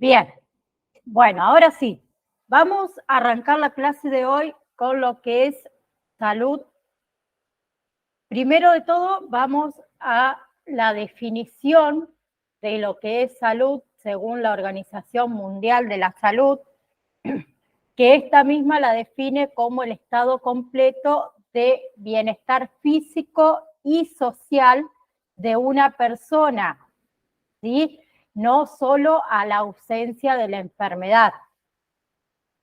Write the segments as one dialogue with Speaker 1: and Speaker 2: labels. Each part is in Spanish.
Speaker 1: Bien, bueno, ahora sí, vamos a arrancar la clase de hoy con lo que es salud. Primero de todo, vamos a la definición de lo que es salud según la Organización Mundial de la Salud, que esta misma la define como el estado completo de bienestar físico y social de una persona, ¿sí? No solo a la ausencia de la enfermedad.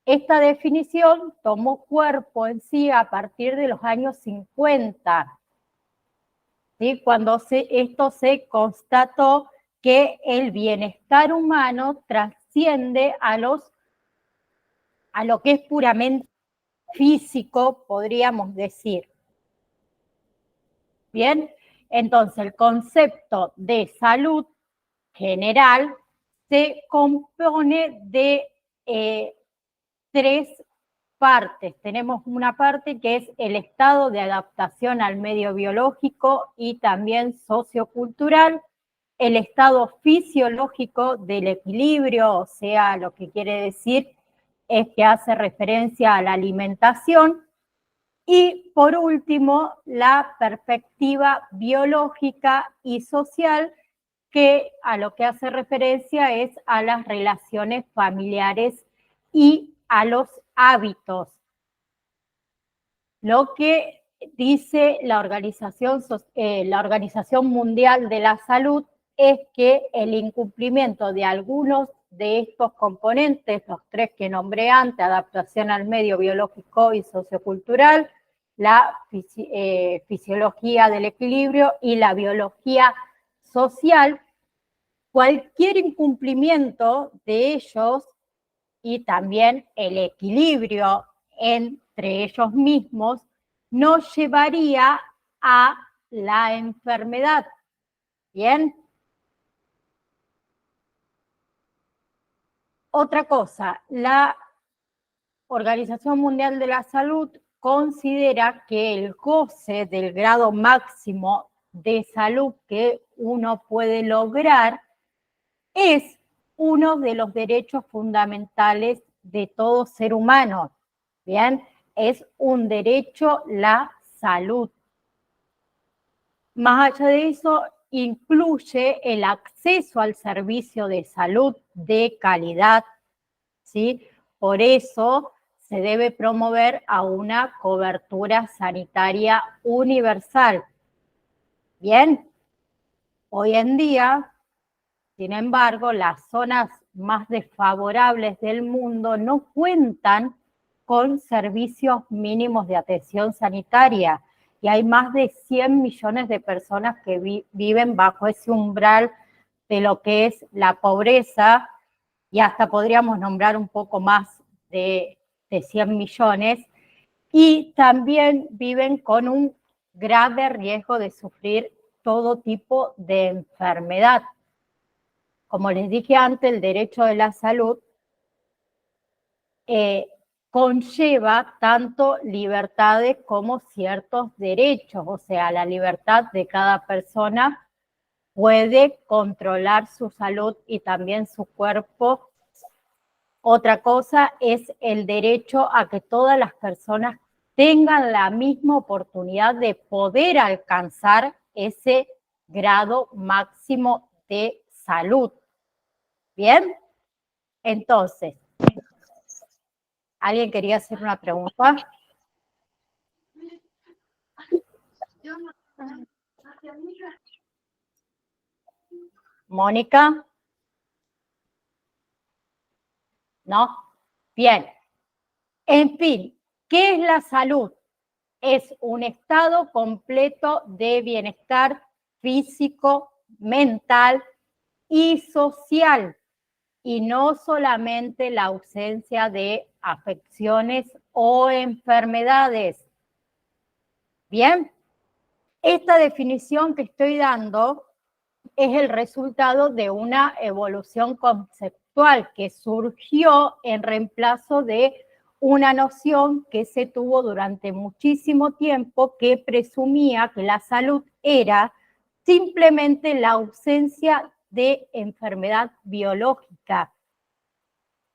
Speaker 1: Esta definición tomó cuerpo en sí a partir de los años 50, ¿sí? Cuando esto se constató que el bienestar humano trasciende a lo que es puramente físico, podríamos decir. Bien, entonces el concepto de salud general se compone de tres partes. Tenemos una parte que es el estado de adaptación al medio biológico y también sociocultural, el estado fisiológico del equilibrio, o sea, lo que quiere decir es que hace referencia a la alimentación, y por último, la perspectiva biológica y social, que a lo que hace referencia es a las relaciones familiares y a los hábitos. Lo que dice la Organización Mundial de la Salud es que el incumplimiento de algunos de estos componentes, los tres que nombré antes, adaptación al medio biológico y sociocultural, la fisiología del equilibrio y la biología social, cualquier incumplimiento de ellos y también el equilibrio entre ellos mismos nos llevaría a la enfermedad. ¿Bien? Otra cosa, la Organización Mundial de la Salud considera que el goce del grado máximo de salud que uno puede lograr es uno de los derechos fundamentales de todo ser humano. Bien, es un derecho la salud. Más allá de eso, incluye el acceso al servicio de salud de calidad, ¿sí? Por eso se debe promover a una cobertura sanitaria universal. Bien, hoy en día, sin embargo, las zonas más desfavorables del mundo no cuentan con servicios mínimos de atención sanitaria y hay más de 100 millones de personas que viven bajo ese umbral de lo que es la pobreza, y hasta podríamos nombrar un poco más de 100 millones, y también viven con un grave riesgo de sufrir todo tipo de enfermedad. Como les dije antes, el derecho de la salud conlleva tanto libertades como ciertos derechos, o sea, la libertad de cada persona puede controlar su salud y también su cuerpo. Otra cosa es el derecho a que todas las personas tengan la misma oportunidad de poder alcanzar ese grado máximo de salud. ¿Bien? Entonces, ¿alguien quería hacer una pregunta? ¿Mónica? ¿No? Bien. En fin, ¿qué es la salud? Es un estado completo de bienestar físico, mental y social, y no solamente la ausencia de afecciones o enfermedades. Bien, esta definición que estoy dando es el resultado de una evolución conceptual que surgió en reemplazo de una noción que se tuvo durante muchísimo tiempo, que presumía que la salud era simplemente la ausencia de enfermedad biológica.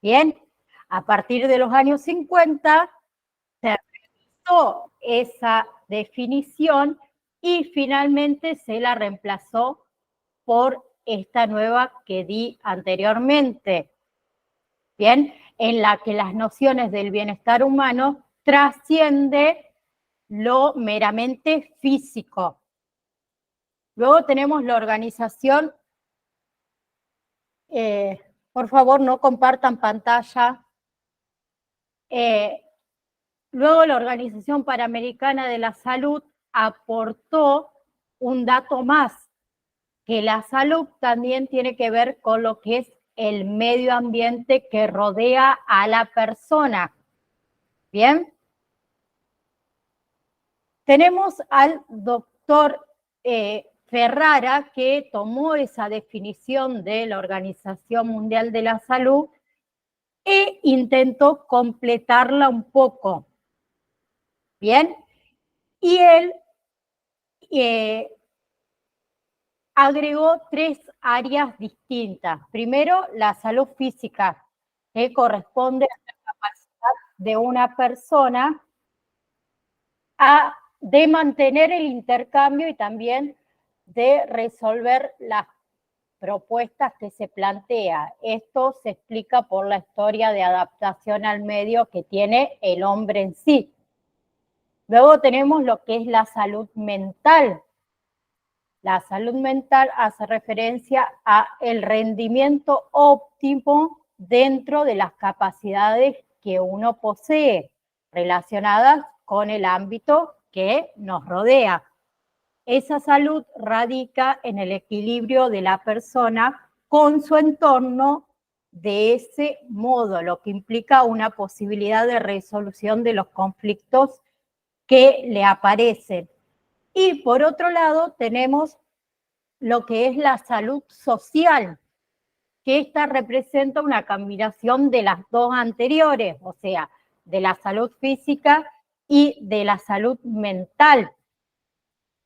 Speaker 1: Bien, a partir de los años 50 se revisó esa definición y finalmente se la reemplazó por esta nueva que di anteriormente, bien, en la que las nociones del bienestar humano trasciende lo meramente físico. Luego tenemos la organización, por favor no compartan pantalla. Luego la Organización Panamericana de la Salud aportó un dato más, que la salud también tiene que ver con lo que es el medio ambiente que rodea a la persona. ¿Bien? Tenemos al doctor Ferrara, que tomó esa definición de la Organización Mundial de la Salud e intentó completarla un poco. ¿Bien? Y él agregó 3 áreas distintas. Primero, la salud física, que corresponde a la capacidad de una persona de mantener el intercambio y también de resolver las propuestas que se plantea. Esto se explica por la historia de adaptación al medio que tiene el hombre en sí. Luego tenemos lo que es la salud mental. La salud mental hace referencia a el rendimiento óptimo dentro de las capacidades que uno posee, relacionadas con el ámbito que nos rodea. Esa salud radica en el equilibrio de la persona con su entorno de ese modo, lo que implica una posibilidad de resolución de los conflictos que le aparecen. Y por otro lado tenemos lo que es la salud social, que esta representa una combinación de las dos anteriores, o sea, de la salud física y de la salud mental.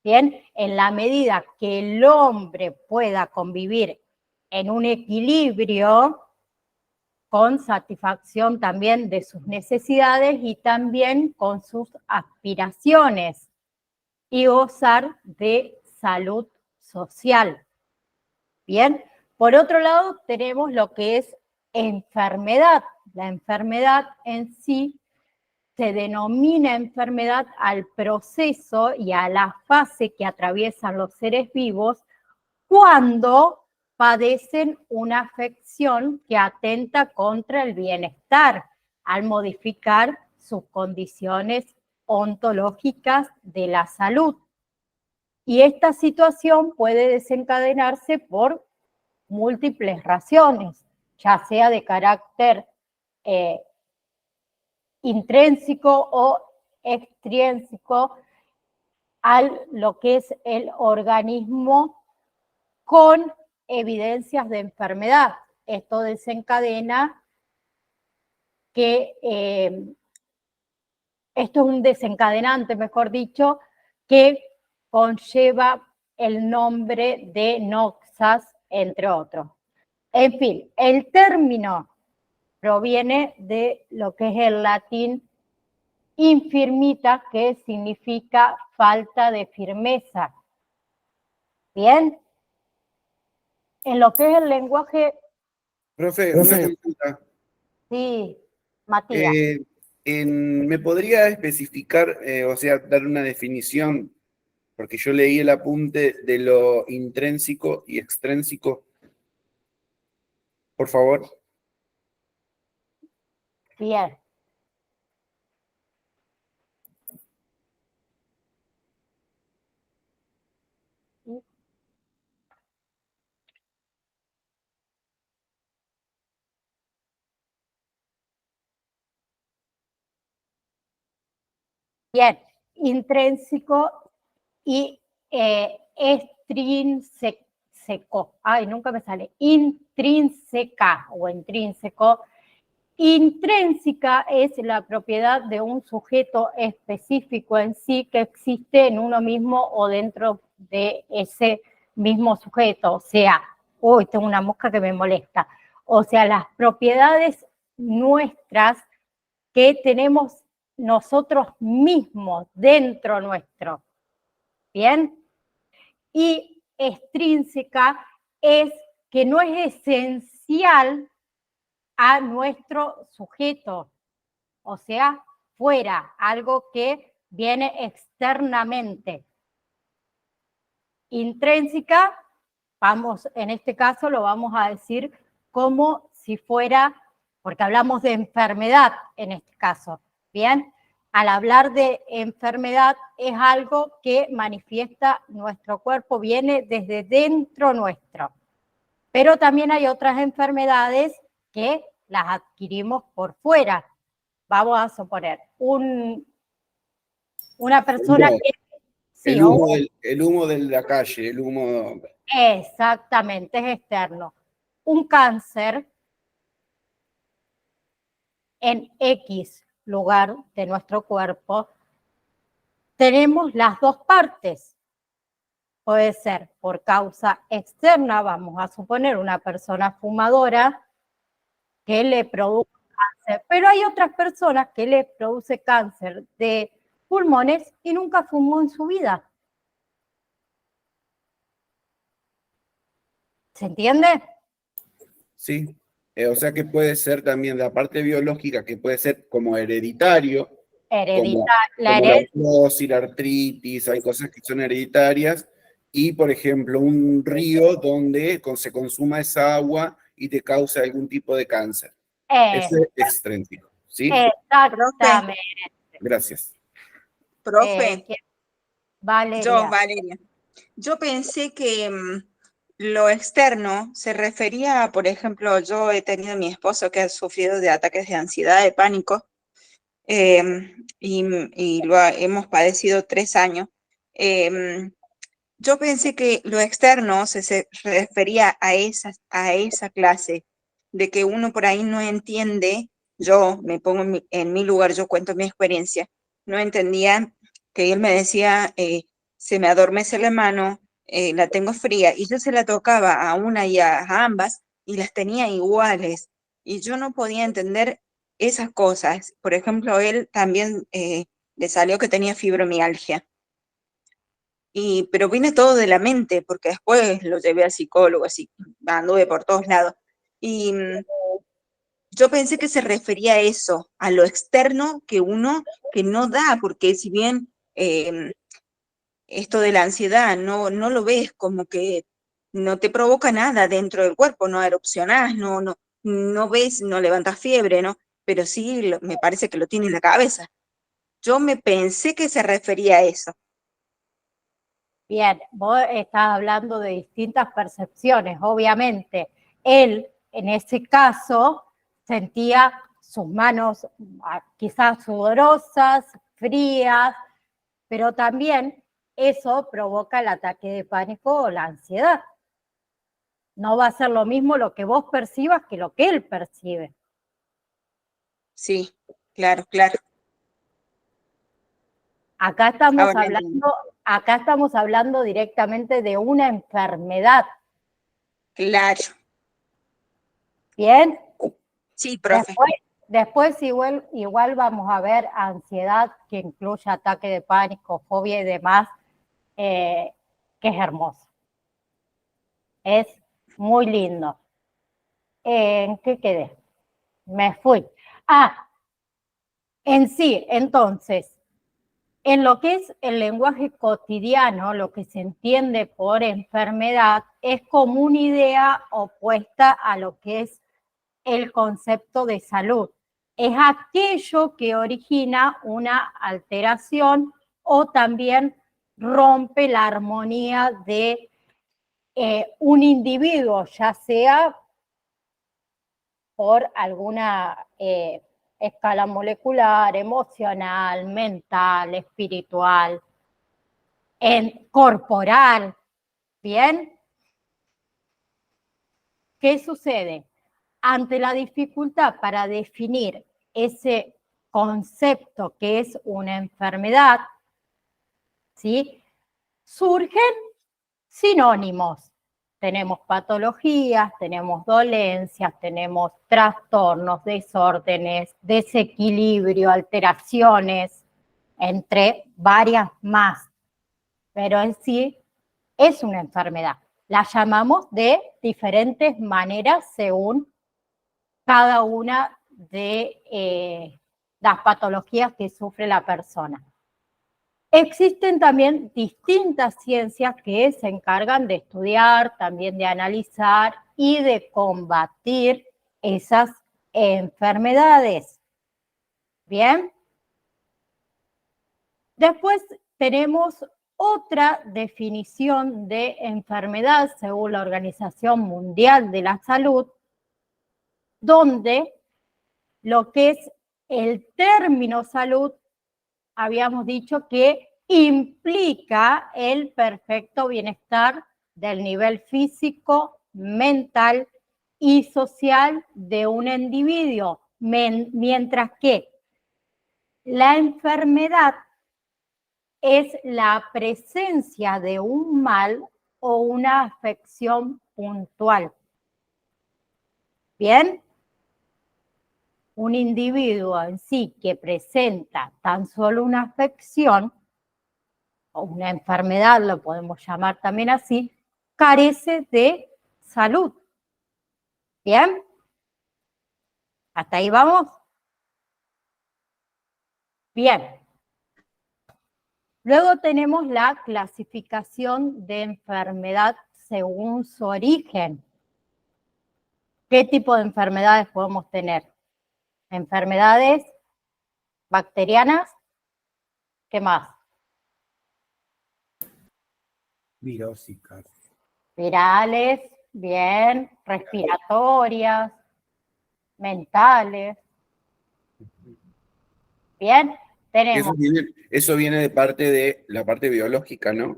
Speaker 1: Bien, en la medida que el hombre pueda convivir en un equilibrio con satisfacción también de sus necesidades y también con sus aspiraciones y gozar de salud social. Bien, por otro lado tenemos lo que es enfermedad. La enfermedad en sí se denomina enfermedad al proceso y a la fase que atraviesan los seres vivos cuando padecen una afección que atenta contra el bienestar al modificar sus condiciones ontológicas de la salud. Y esta situación puede desencadenarse por múltiples razones, ya sea de carácter intrínseco o extrínseco a lo que es el organismo con evidencias de enfermedad. Esto desencadena que, esto es un desencadenante, mejor dicho, que conlleva el nombre de noxas, entre otros. En fin, el término proviene de lo que es el latín infirmita, que significa falta de firmeza. Bien, en lo que es el lenguaje...
Speaker 2: Profe, una consulta.
Speaker 1: Sí, Matías.
Speaker 2: ¿Me podría especificar, o sea, dar una definición? Porque yo leí el apunte de lo intrínseco y extrínseco. Por favor.
Speaker 1: Bien. Bien, intrínseco y extrínseco. Ay, nunca me sale. Intrínseca o intrínseco. Intrínseca es la propiedad de un sujeto específico en sí que existe en uno mismo o dentro de ese mismo sujeto. O sea, uy, tengo una mosca que me molesta. O sea, las propiedades nuestras que tenemos nosotros mismos dentro nuestro. ¿Bien? Y extrínseca es que no es esencial a nuestro sujeto, o sea, fuera, algo que viene externamente. Intrínseca, vamos, en este caso lo vamos a decir como si fuera, porque hablamos de enfermedad en este caso, ¿bien? Al hablar de enfermedad es algo que manifiesta nuestro cuerpo, viene desde dentro nuestro. Pero también hay otras enfermedades que las adquirimos por fuera. Vamos a suponer, una persona que... Sí,
Speaker 2: el humo de la calle, el humo...
Speaker 1: Exactamente, es externo. Un cáncer en X lugar de nuestro cuerpo, tenemos las dos partes. Puede ser por causa externa, vamos a suponer una persona fumadora que le produce cáncer, pero hay otras personas que le produce cáncer de pulmones y nunca fumó en su vida. ¿Se entiende?
Speaker 2: Sí, o sea que puede ser también la parte biológica, que puede ser como hereditario, como la artrosis, la artritis, hay cosas que son hereditarias, y por ejemplo un río donde se consuma esa agua y te causa algún tipo de cáncer. Eso es extrínseco, ¿sí?
Speaker 1: Exactamente.
Speaker 2: Gracias.
Speaker 3: Profe,
Speaker 1: Valeria.
Speaker 3: Valeria, yo pensé que lo externo se refería, por ejemplo, yo he tenido a mi esposo que ha sufrido de ataques de ansiedad, de pánico, y hemos padecido 3 años. Yo pensé que lo externo se refería a esa clase, de que uno por ahí no entiende, yo me pongo en mi lugar, yo cuento mi experiencia, no entendía que él me decía, se me adormece la mano, la tengo fría, y yo se la tocaba a una y a ambas, y las tenía iguales, y yo no podía entender esas cosas. Por ejemplo, él también le salió que tenía fibromialgia. Pero viene todo de la mente, porque después lo llevé al psicólogo, así, anduve por todos lados. Y yo pensé que se refería a eso, a lo externo que uno, que no da, porque si bien esto de la ansiedad no lo ves como que no te provoca nada dentro del cuerpo, no erupcionás, no ves, no levantas fiebre, ¿no? Pero sí me parece que lo tiene en la cabeza. Yo me pensé que se refería a eso.
Speaker 1: Bien, vos estás hablando de distintas percepciones, obviamente. Él, en ese caso, sentía sus manos quizás sudorosas, frías, pero también eso provoca el ataque de pánico o la ansiedad. No va a ser lo mismo lo que vos percibas que lo que él percibe.
Speaker 3: Sí, claro, claro.
Speaker 1: Acá estamos hablando directamente de una enfermedad.
Speaker 3: Claro.
Speaker 1: ¿Bien?
Speaker 3: Sí, profe.
Speaker 1: Después igual vamos a ver ansiedad que incluye ataque de pánico, fobia y demás, que es hermoso. Es muy lindo. ¿En qué quedé? Me fui. En sí, entonces, en lo que es el lenguaje cotidiano, lo que se entiende por enfermedad es como una idea opuesta a lo que es el concepto de salud. Es aquello que origina una alteración o también rompe la armonía de un individuo, ya sea por alguna escala molecular, emocional, mental, espiritual, corporal. ¿Bien? ¿Qué sucede? Ante la dificultad para definir ese concepto que es una enfermedad, ¿sí? Surgen sinónimos. tenemos patologías, tenemos dolencias, tenemos trastornos, desórdenes, desequilibrio, alteraciones, entre varias más. Pero en sí es una enfermedad. La llamamos de diferentes maneras según cada una de las patologías que sufre la persona. Existen también distintas ciencias que se encargan de estudiar, también de analizar y de combatir esas enfermedades. ¿Bien? Después tenemos otra definición de enfermedad según la Organización Mundial de la Salud, donde lo que es el término salud, habíamos dicho que implica el perfecto bienestar del nivel físico, mental y social de un individuo, mientras que la enfermedad es la presencia de un mal o una afección puntual. ¿Bien? Un individuo en sí que presenta tan solo una afección, o una enfermedad, lo podemos llamar también así, carece de salud. ¿Bien? ¿Hasta ahí vamos? Bien. Luego tenemos la clasificación de enfermedad según su origen. ¿Qué tipo de enfermedades podemos tener? Enfermedades bacterianas. ¿Qué más?
Speaker 2: Virósicas.
Speaker 1: Virales, bien. Respiratorias, mentales. Bien, tenemos.
Speaker 2: Eso viene de parte de la parte biológica, ¿no?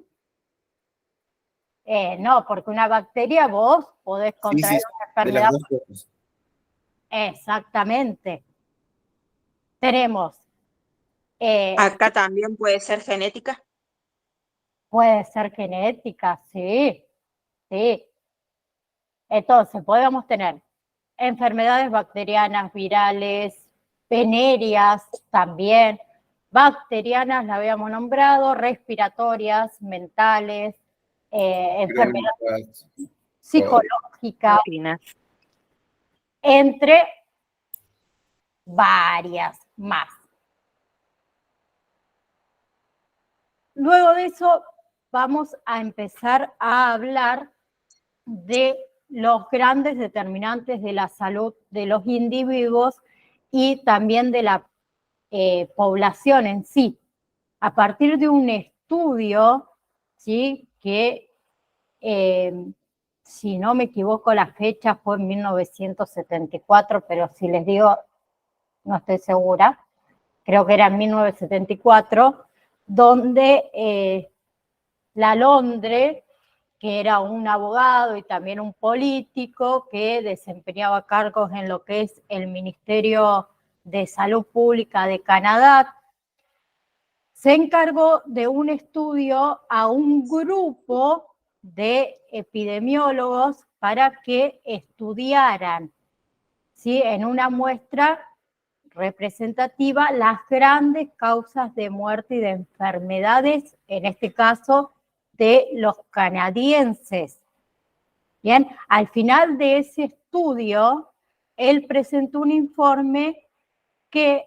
Speaker 1: No, porque una bacteria vos podés contraer una enfermedad.
Speaker 2: De las dos cosas.
Speaker 1: Exactamente. Tenemos.
Speaker 3: Acá también puede ser genética.
Speaker 1: Puede ser genética, sí, sí. Entonces, podemos tener enfermedades bacterianas, virales, venéreas también, bacterianas, la habíamos nombrado, respiratorias, mentales, enfermedades psicológicas, entre varias más. Luego de eso, vamos a empezar a hablar de los grandes determinantes de la salud de los individuos y también de la población en sí. A partir de un estudio, ¿sí? Que, si no me equivoco, la fecha fue en 1974, pero si les digo, no estoy segura, creo que era en 1974, donde Lalonde, que era un abogado y también un político que desempeñaba cargos en lo que es el Ministerio de Salud Pública de Canadá, se encargó de un estudio a un grupo de epidemiólogos para que estudiaran, ¿sí? En una muestra representativa las grandes causas de muerte y de enfermedades, en este caso de los canadienses. Bien, al final de ese estudio, él presentó un informe que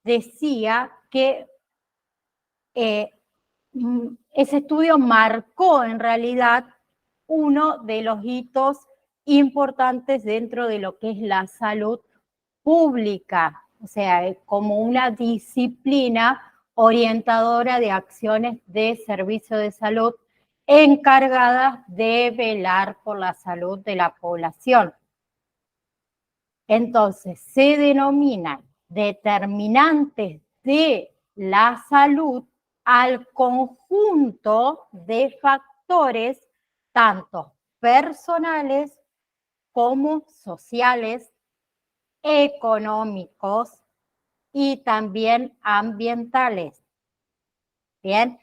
Speaker 1: decía que ese estudio marcó en realidad uno de los hitos importantes dentro de lo que es la salud pública, o sea, como una disciplina orientadora de acciones de servicio de salud encargadas de velar por la salud de la población. Entonces, se denominan determinantes de la salud al conjunto de factores, tanto personales como sociales, económicos y también ambientales. Bien,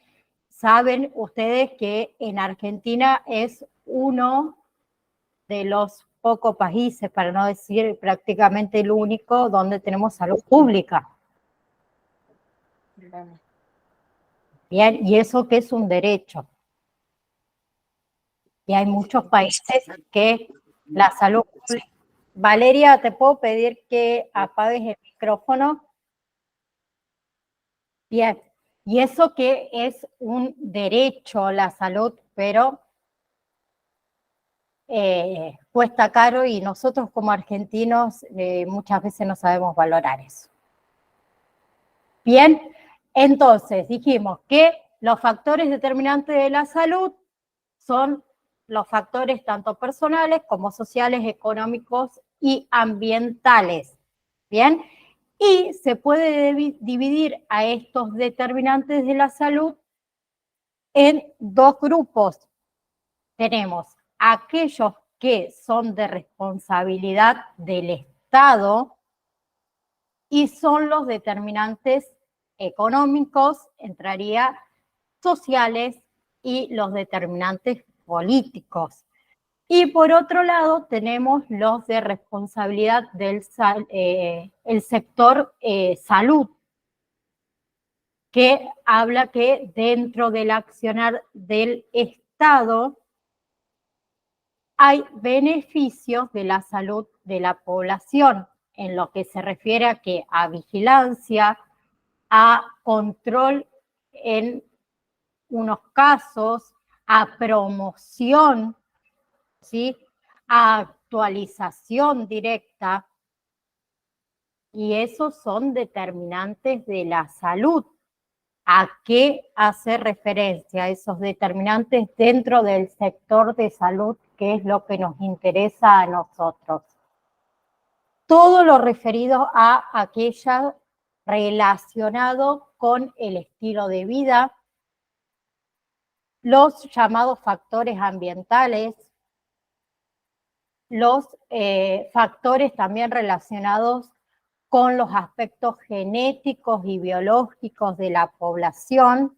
Speaker 1: saben ustedes que en Argentina es uno de los pocos países, para no decir prácticamente el único, donde tenemos salud pública. Bien, y eso que es un derecho. Y hay muchos países que la salud pública... Valeria, ¿te puedo pedir que apagues el micrófono? Bien, y eso que es un derecho, la salud, pero cuesta caro y nosotros como argentinos muchas veces no sabemos valorar eso. Bien, entonces dijimos que los factores determinantes de la salud son los factores tanto personales como sociales, económicos y ambientales. Bien, y se puede dividir a estos determinantes de la salud en dos grupos. Tenemos aquellos que son de responsabilidad del Estado y son los determinantes económicos, entraría sociales y los determinantes políticos. Y por otro lado tenemos los de responsabilidad del el sector salud, que habla que dentro del accionar del Estado hay beneficios de la salud de la población, en lo que se refiere a vigilancia, a control en unos casos, a promoción, ¿sí?, a actualización directa, y esos son determinantes de la salud. ¿A qué hace referencia esos determinantes dentro del sector de salud, que es lo que nos interesa a nosotros? Todo lo referido a aquello relacionado con el estilo de vida, los llamados factores ambientales, los factores también relacionados con los aspectos genéticos y biológicos de la población.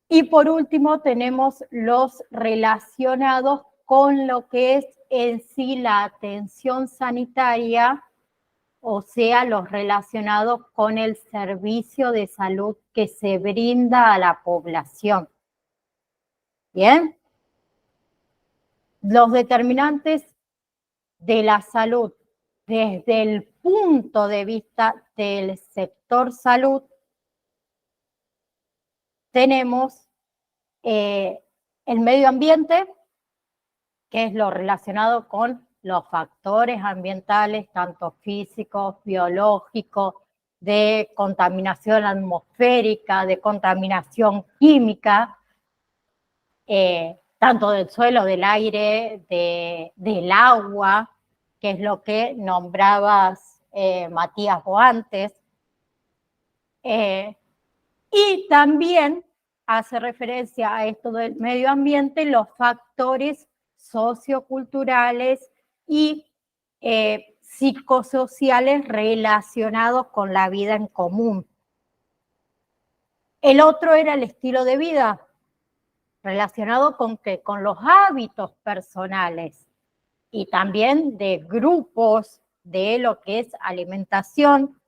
Speaker 1: Y por último tenemos los relacionados con lo que es en sí la atención sanitaria, o sea, los relacionados con el servicio de salud que se brinda a la población. ¿Bien? Los determinantes de la salud desde el punto de vista del sector salud, tenemos el medio ambiente, que es lo relacionado con los factores ambientales, tanto físicos, biológicos, de contaminación atmosférica, de contaminación química, tanto del suelo, del aire, del agua, que es lo que nombrabas, Matías, vos antes. Y también hace referencia a esto del medio ambiente, los factores socioculturales y psicosociales relacionados con la vida en común. El otro era el estilo de vida, relacionado con ¿qué? Con los hábitos personales y también de grupos de lo que es alimentación,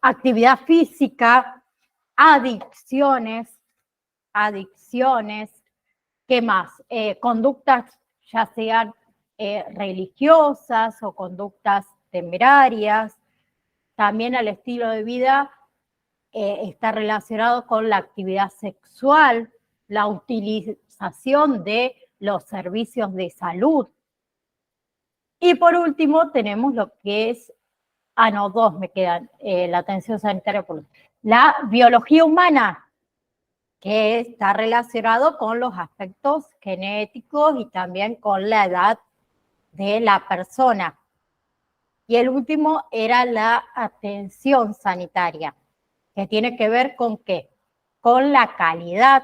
Speaker 1: actividad física, adicciones, ¿qué más? Conductas ya sean religiosas o conductas temerarias. También el estilo de vida está relacionado con la actividad sexual, la utilización de los servicios de salud. Y por último tenemos lo que es, dos me quedan, la atención sanitaria pública. La biología humana, que está relacionado con los aspectos genéticos y también con la edad de la persona. Y el último era la atención sanitaria, que tiene que ver con ¿qué? Con la calidad,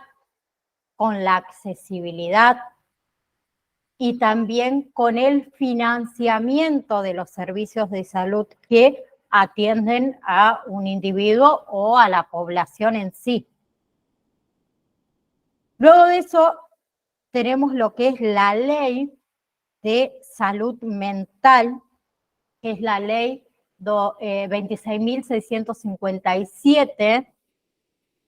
Speaker 1: con la accesibilidad y también con el financiamiento de los servicios de salud que atienden a un individuo o a la población en sí. Luego de eso tenemos lo que es la ley de salud mental, que es la ley 26.657,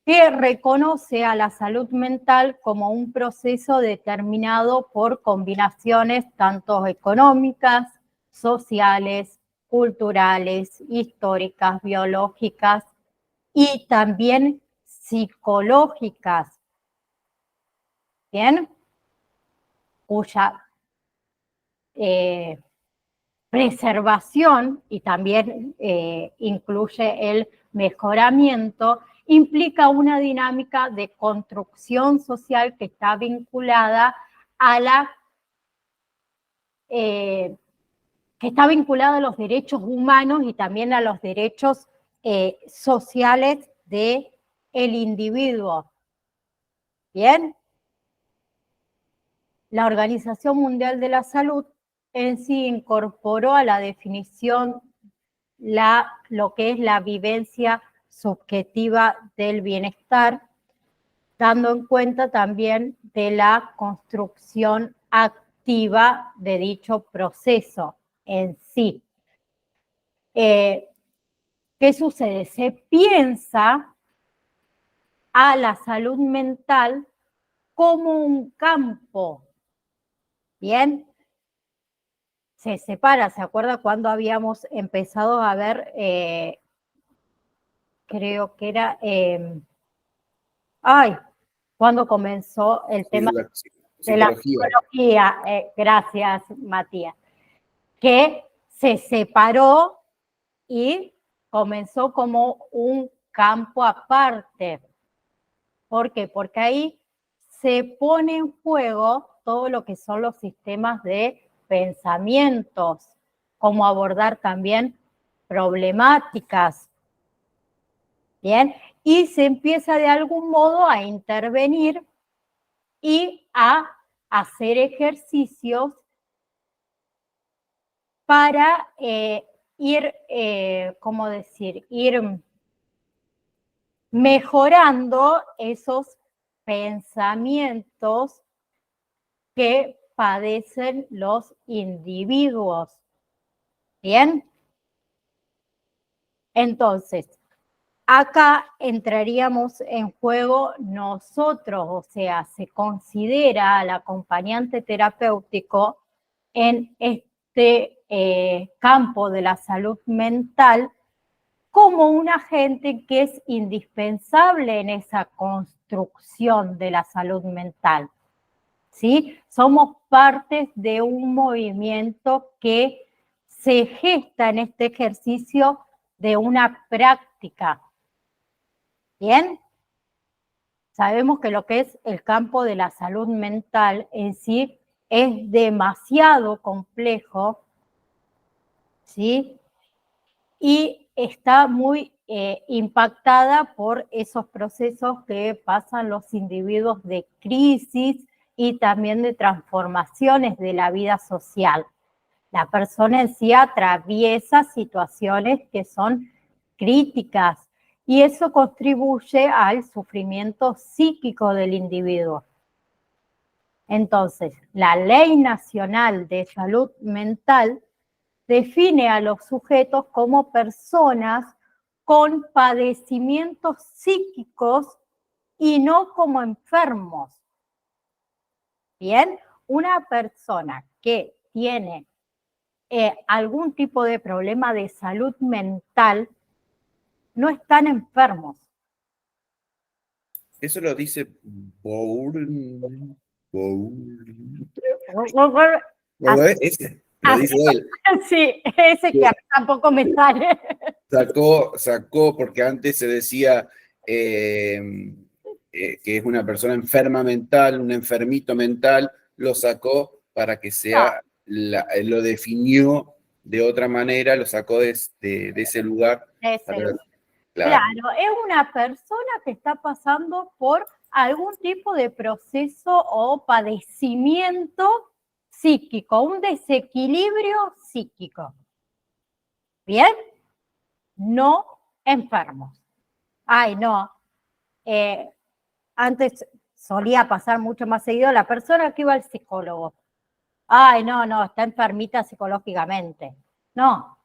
Speaker 1: que reconoce a la salud mental como un proceso determinado por combinaciones tanto económicas, sociales, culturales, históricas, biológicas y también psicológicas, ¿bien? Cuya preservación y también incluye el mejoramiento, implica una dinámica de construcción social que está vinculada a los derechos humanos y también a los derechos sociales del individuo. ¿Bien? La Organización Mundial de la Salud en sí incorporó a la definición lo que es la vivencia subjetiva del bienestar, dando en cuenta también de la construcción activa de dicho proceso en sí. ¿Qué sucede? Se piensa a la salud mental como un campo, ¿bien? Se separa, ¿se acuerda cuando habíamos empezado a ver, creo que era, cuando comenzó el tema de la psicología, gracias Matías, que se separó y comenzó como un campo aparte. ¿Por qué? Porque ahí se pone en juego todo lo que son los sistemas de pensamientos, cómo abordar también problemáticas, ¿bien? Y se empieza de algún modo a intervenir y a hacer ejercicios para ir mejorando esos pensamientos que padecen los individuos. ¿Bien? Entonces, acá entraríamos en juego nosotros, o sea, se considera al acompañante terapéutico en este campo de la salud mental como un agente que es indispensable en esa construcción de la salud mental. ¿Sí? Somos parte de un movimiento que se gesta en este ejercicio de una práctica. ¿Bien? Sabemos que lo que es el campo de la salud mental en sí es demasiado complejo, ¿sí? Y está muy impactada por esos procesos que pasan los individuos de crisis y también de transformaciones de la vida social. La persona en sí atraviesa situaciones que son críticas y eso contribuye al sufrimiento psíquico del individuo. Entonces, la Ley Nacional de Salud Mental define a los sujetos como personas con padecimientos psíquicos y no como enfermos. Bien, una persona que tiene algún tipo de problema de salud mental no están enfermos.
Speaker 2: Eso lo dice Bourne. Ese, lo dice él.
Speaker 1: Sí, ese que tampoco me sale.
Speaker 2: Sacó, porque antes se decía que es una persona enferma mental, un enfermito mental, lo sacó para que sea, lo definió de otra manera, lo sacó de ese lugar.
Speaker 1: Claro, es una persona que está pasando por algún tipo de proceso o padecimiento psíquico, un desequilibrio psíquico. ¿Bien? No enfermos. Ay, no. Antes solía pasar mucho más seguido, la persona que iba al psicólogo. Ay, no, está enfermita psicológicamente. No,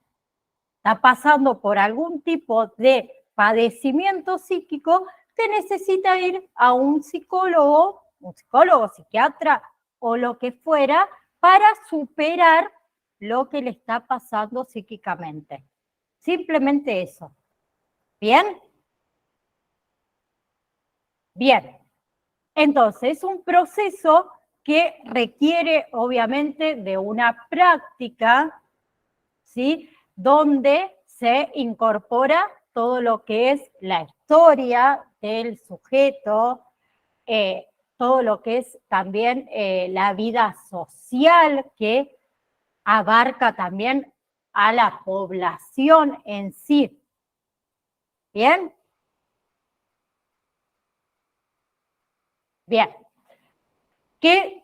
Speaker 1: está pasando por algún tipo de padecimiento psíquico que necesita ir a un psicólogo, psiquiatra o lo que fuera, para superar lo que le está pasando psíquicamente. Simplemente eso. ¿Bien? Bien. Entonces, es un proceso que requiere, obviamente, de una práctica, ¿sí? Donde se incorpora todo lo que es la historia del sujeto, todo lo que es también la vida social que abarca también a la población en sí. ¿Bien? Bien. ¿Qué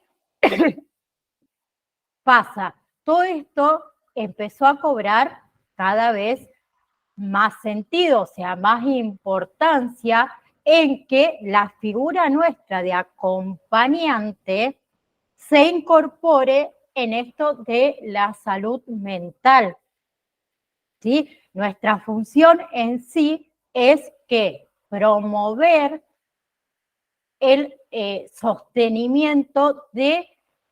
Speaker 1: pasa? Todo esto empezó a cobrar cada vez más sentido, o sea, más importancia en que la figura nuestra de acompañante se incorpore en esto de la salud mental. ¿Sí? Nuestra función en sí es que promover el sostenimiento de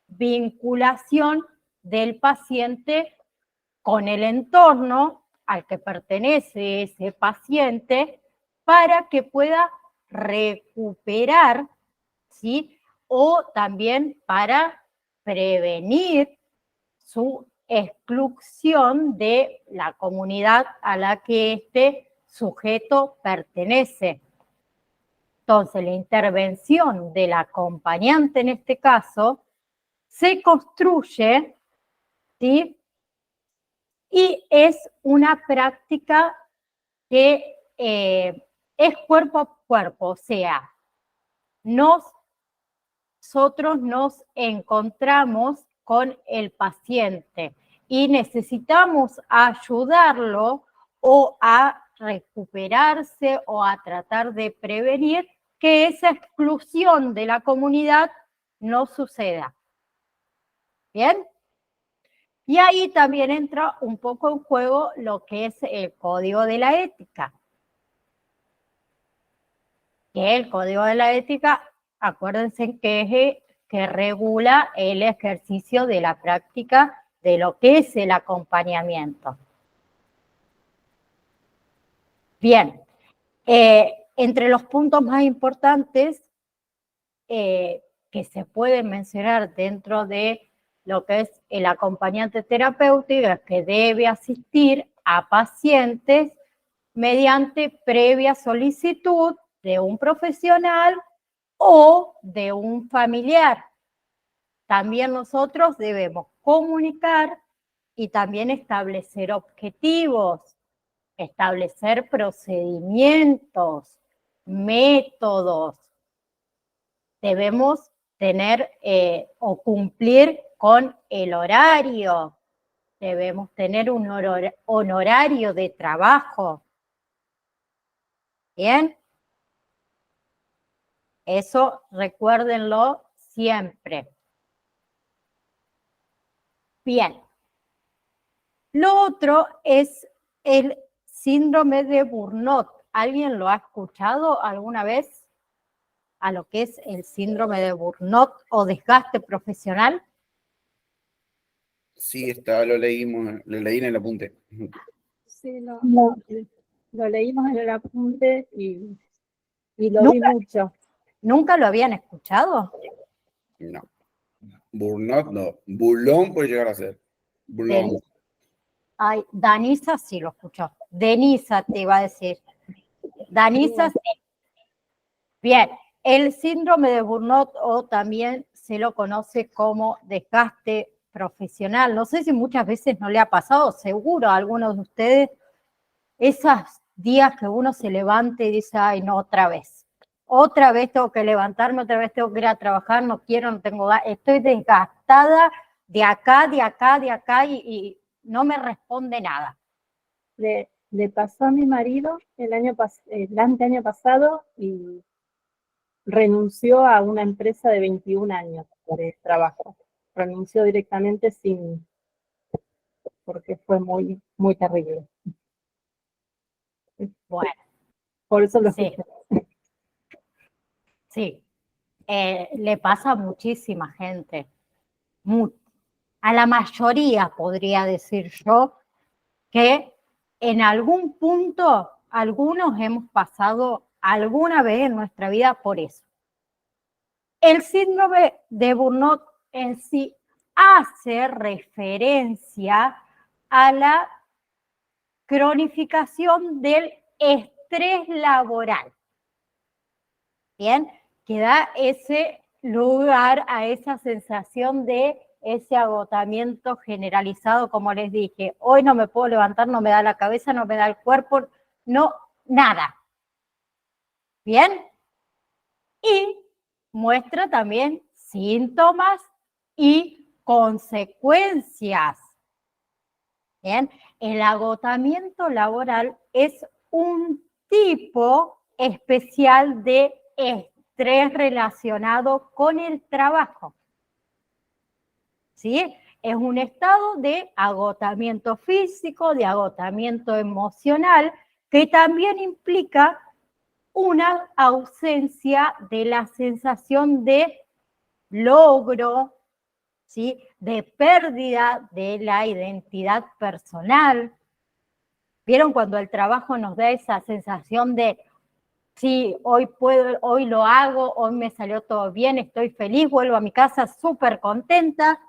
Speaker 1: vinculación del paciente con el entorno al que pertenece ese paciente para que pueda recuperar, ¿sí? O también para prevenir su exclusión de la comunidad a la que este sujeto pertenece. Entonces, la intervención del acompañante en este caso se construye, ¿sí? Y es una práctica que es cuerpo a cuerpo, o sea, nosotros nos encontramos con el paciente y necesitamos ayudarlo o a recuperarse o a tratar de prevenir que esa exclusión de la comunidad no suceda. ¿Bien? Y ahí también entra un poco en juego lo que es el código de la ética. Que el código de la ética, acuérdense que es que regula el ejercicio de la práctica de lo que es el acompañamiento. Bien, entre los puntos más importantes que se pueden mencionar dentro de lo que es el acompañante terapéutico es que debe asistir a pacientes mediante previa solicitud de un profesional o de un familiar. También nosotros debemos comunicar y también establecer objetivos, establecer procedimientos, métodos. Debemos tener o cumplir con el horario. Debemos tener un honorario de trabajo. ¿Bien? Eso recuérdenlo siempre. Bien. Lo otro es el síndrome de Burnout. ¿Alguien lo ha escuchado alguna vez a lo que es el síndrome de Burnout o desgaste profesional?
Speaker 2: Sí, lo leí en el apunte.
Speaker 4: Sí, lo leímos en el apunte y lo vi mucho.
Speaker 1: ¿Nunca lo habían escuchado?
Speaker 2: No. Burnout no. Burlón puede llegar a ser. Burlón.
Speaker 1: Ay, Danisa sí lo escuchó. Denisa te iba a decir. Danisa sí. Bien, el síndrome de Burnout o también se lo conoce como desgaste profesional. No sé si muchas veces no le ha pasado, seguro a algunos de ustedes, esos días que uno se levante y dice, ay, no, otra vez tengo que levantarme, otra vez tengo que ir a trabajar, no quiero, no tengo ganas, estoy desgastada de acá y no me responde nada.
Speaker 4: Le pasó a mi marido el anteaño pasado y renunció a una empresa de 21 años por el trabajo. Renunció directamente porque fue muy, muy terrible.
Speaker 1: Bueno,
Speaker 4: por eso lo
Speaker 1: sí.
Speaker 4: escuché.
Speaker 1: Sí, le pasa a muchísima gente. A la mayoría, podría decir yo, que en algún punto, algunos hemos pasado alguna vez en nuestra vida por eso. El síndrome de burnout en sí hace referencia a la cronificación del estrés laboral. Bien, que da ese lugar a esa sensación de ese agotamiento generalizado, como les dije. Hoy no me puedo levantar, no me da la cabeza, no me da el cuerpo, no, nada. Bien, y muestra también síntomas y consecuencias. Bien, el agotamiento laboral es un tipo especial de estrés relacionado con el trabajo. ¿Sí? Es un estado de agotamiento físico, de agotamiento emocional, que también implica una ausencia de la sensación de logro, ¿sí? De pérdida de la identidad personal. ¿Vieron cuando el trabajo nos da esa sensación de, sí, hoy puedo, hoy lo hago, hoy me salió todo bien, estoy feliz, vuelvo a mi casa súper contenta?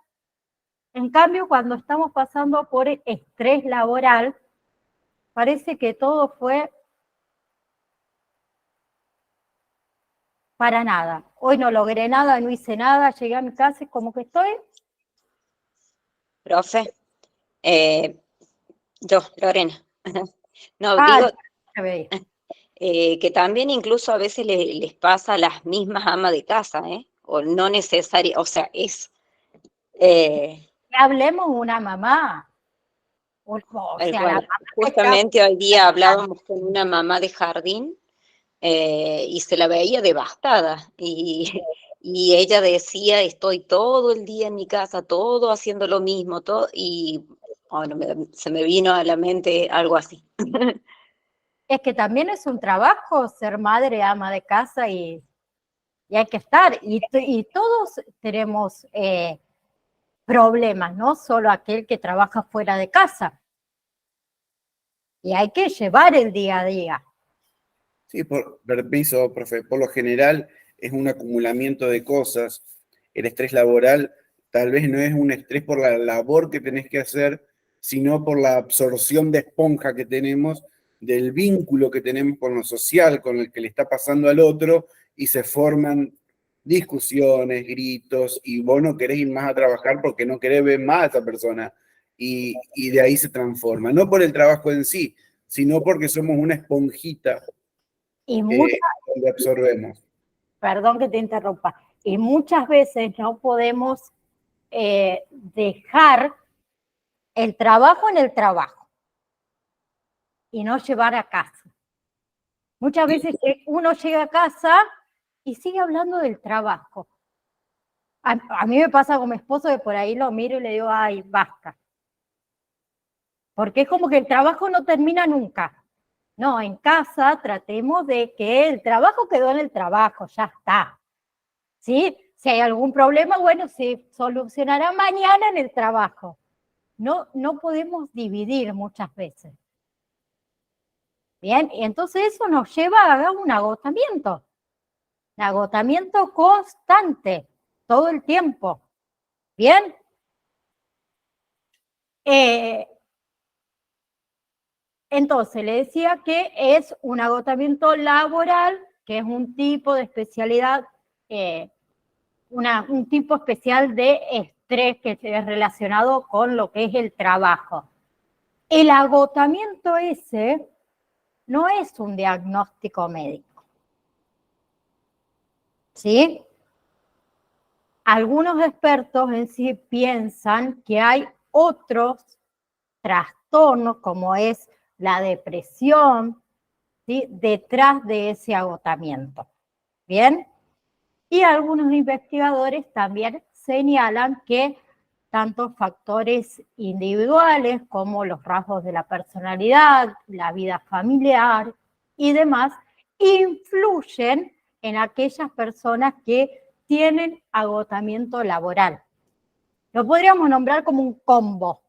Speaker 1: En cambio, cuando estamos pasando por estrés laboral, parece que todo fue para nada. Hoy no logré nada, no hice nada, llegué a mi casa y como que estoy...
Speaker 5: Profe, yo, Lorena. No, digo que también incluso a veces les pasa a las mismas amas de casa, o no necesario, o sea, es...
Speaker 1: Hablemos una mamá. O sea, la mamá
Speaker 5: justamente hoy día hablábamos con una mamá de jardín y se la veía devastada y ella decía, estoy todo el día en mi casa, todo haciendo lo mismo, todo, y bueno, se me vino a la mente algo así.
Speaker 1: Es que también es un trabajo ser madre, ama de casa y hay que estar. Y todos tenemos problemas, no solo aquel que trabaja fuera de casa. Y hay que llevar el día a día.
Speaker 2: Sí, permiso, profe. Por lo general es un acumulamiento de cosas. El estrés laboral tal vez no es un estrés por la labor que tenés que hacer, sino por la absorción de esponja que tenemos, del vínculo que tenemos con lo social, con el que le está pasando al otro, y se forman discusiones, gritos, y vos no querés ir más a trabajar porque no querés ver más a esa persona. Y de ahí se transforma. No por el trabajo en sí, sino porque somos una esponjita
Speaker 1: Y
Speaker 2: donde absorbemos.
Speaker 1: perdón que te interrumpa, y muchas veces no podemos dejar el trabajo en el trabajo y no llevar a casa. Muchas veces uno llega a casa y sigue hablando del trabajo. A mí me pasa con mi esposo que por ahí lo miro y le digo, ay, basta. Porque es como que el trabajo no termina nunca. No, en casa tratemos de que el trabajo quedó en el trabajo, ya está. ¿Sí? Si hay algún problema, bueno, se solucionará mañana en el trabajo. No podemos dividir muchas veces. Bien, entonces eso nos lleva a un agotamiento constante, todo el tiempo. Bien. Entonces, le decía que es un agotamiento laboral, que es un tipo de especialidad, un tipo especial de estrés que es relacionado con lo que es el trabajo. El agotamiento ese no es un diagnóstico médico. ¿Sí? Algunos expertos en sí piensan que hay otros trastornos, como es la depresión, ¿sí? Detrás de ese agotamiento. ¿Bien? Y algunos investigadores también señalan que tanto factores individuales como los rasgos de la personalidad, la vida familiar y demás, influyen en aquellas personas que tienen agotamiento laboral. Lo podríamos nombrar como un combo.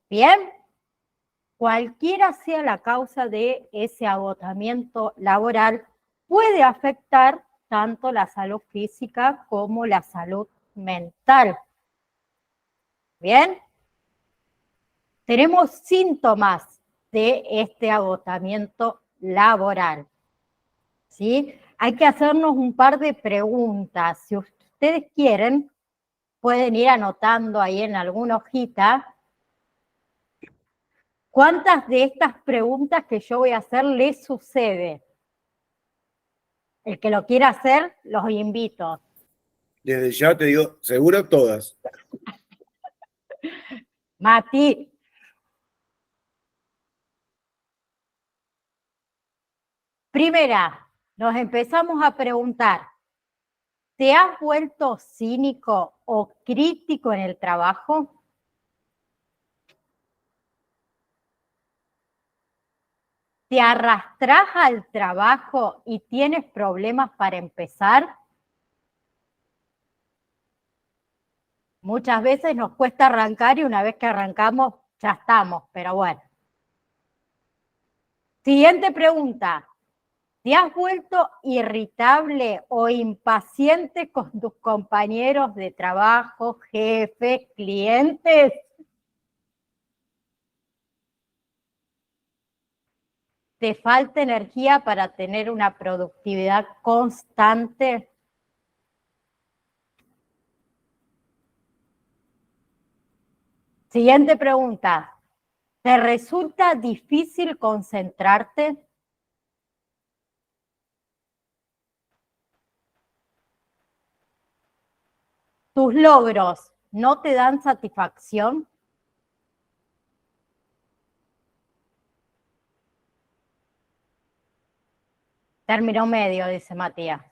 Speaker 1: ¿Bien? Cualquiera sea la causa de ese agotamiento laboral, puede afectar tanto la salud física como la salud mental. ¿Bien? Tenemos síntomas de este agotamiento laboral. ¿Sí? Hay que hacernos un par de preguntas. Si ustedes quieren, pueden ir anotando ahí en alguna hojita cuántas de estas preguntas que yo voy a hacer les sucede. El que lo quiera hacer, los invito.
Speaker 2: Desde ya te digo, seguro todas.
Speaker 1: Mati. Primera, nos empezamos a preguntar, ¿te has vuelto cínico o crítico en el trabajo? ¿Te arrastras al trabajo y tienes problemas para empezar? Muchas veces nos cuesta arrancar y una vez que arrancamos ya estamos, pero bueno. Siguiente pregunta. ¿Te has vuelto irritable o impaciente con tus compañeros de trabajo, jefes, clientes? ¿Te falta energía para tener una productividad constante? Siguiente pregunta. ¿Te resulta difícil concentrarte? ¿Tus logros no te dan satisfacción? Término medio, dice Matías.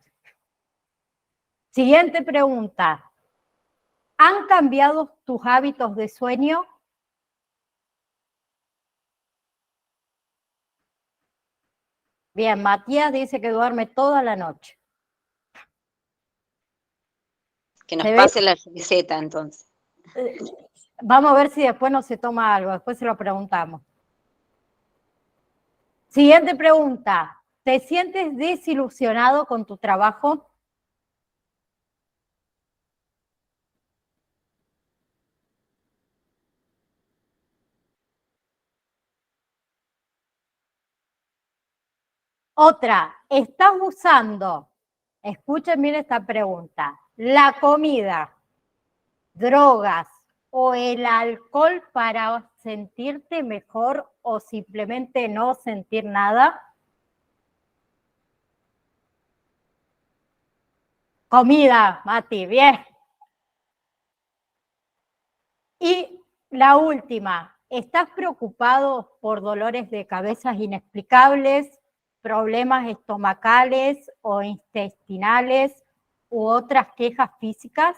Speaker 1: Siguiente pregunta. ¿Han cambiado tus hábitos de sueño? Bien, Matías dice que duerme toda la noche.
Speaker 5: Que nos pase la receta entonces.
Speaker 1: Vamos a ver si después no se toma algo, después se lo preguntamos. Siguiente pregunta. ¿Te sientes desilusionado con tu trabajo? Otra, ¿estás usando, escuchen bien esta pregunta, la comida, drogas o el alcohol para sentirte mejor o simplemente no sentir nada? Comida, Mati, bien. Y la última, ¿estás preocupado por dolores de cabeza inexplicables, problemas estomacales o intestinales u otras quejas físicas?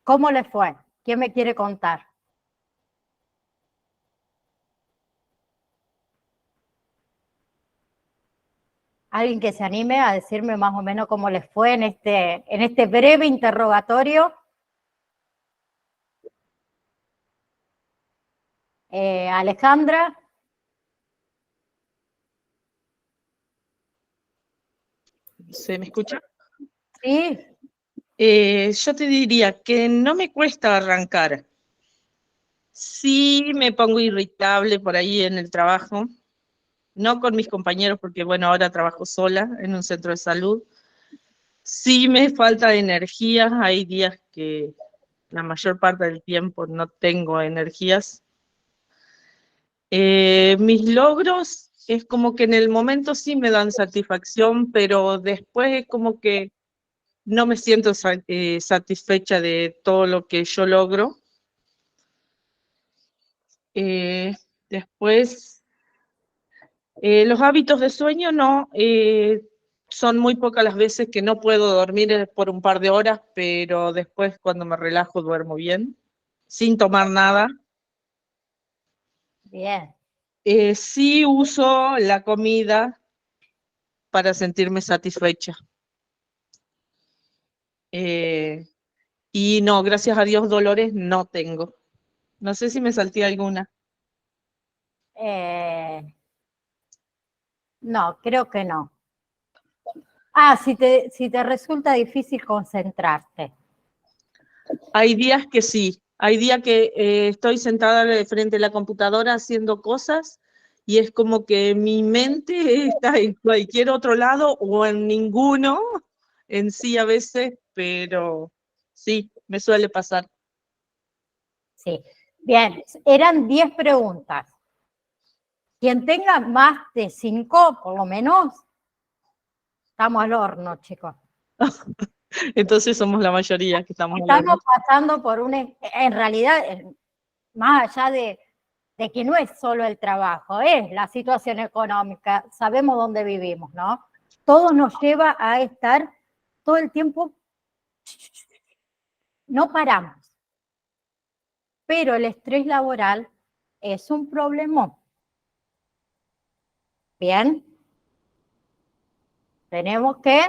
Speaker 1: ¿Cómo le fue? ¿Quién me quiere contar? ¿Alguien que se anime a decirme más o menos cómo les fue en este breve interrogatorio? Alejandra.
Speaker 6: ¿Se me escucha?
Speaker 1: Sí.
Speaker 6: Yo te diría que no me cuesta arrancar. Sí me pongo irritable por ahí en el trabajo, no con mis compañeros porque, bueno, ahora trabajo sola en un centro de salud. Sí me falta energía, hay días que la mayor parte del tiempo no tengo energías. Mis logros es como que en el momento sí me dan satisfacción, pero después es como que no me siento satisfecha de todo lo que yo logro. Después, Los hábitos de sueño no, son muy pocas las veces que no puedo dormir por un par de horas, pero después cuando me relajo duermo bien, sin tomar nada.
Speaker 1: Bien.
Speaker 6: Sí uso la comida para sentirme satisfecha. Y no, gracias a Dios, dolores no tengo. No sé si me salté alguna.
Speaker 1: No, creo que no. Ah, si te resulta difícil concentrarte.
Speaker 6: Hay días que sí. Hay días que estoy sentada frente a la computadora haciendo cosas y es como que mi mente está en cualquier otro lado o en ninguno en sí a veces, pero sí, me suele pasar.
Speaker 1: Sí. Bien, eran 10 preguntas. Quien tenga más de 5, por lo menos, estamos al horno, chicos.
Speaker 6: Entonces somos la mayoría que estamos
Speaker 1: Estamos pasando por en realidad, más allá de que no es solo el trabajo, es la situación económica, sabemos dónde vivimos, ¿no? Todo nos lleva a estar todo el tiempo, no paramos. Pero el estrés laboral es un problema. Bien, tenemos que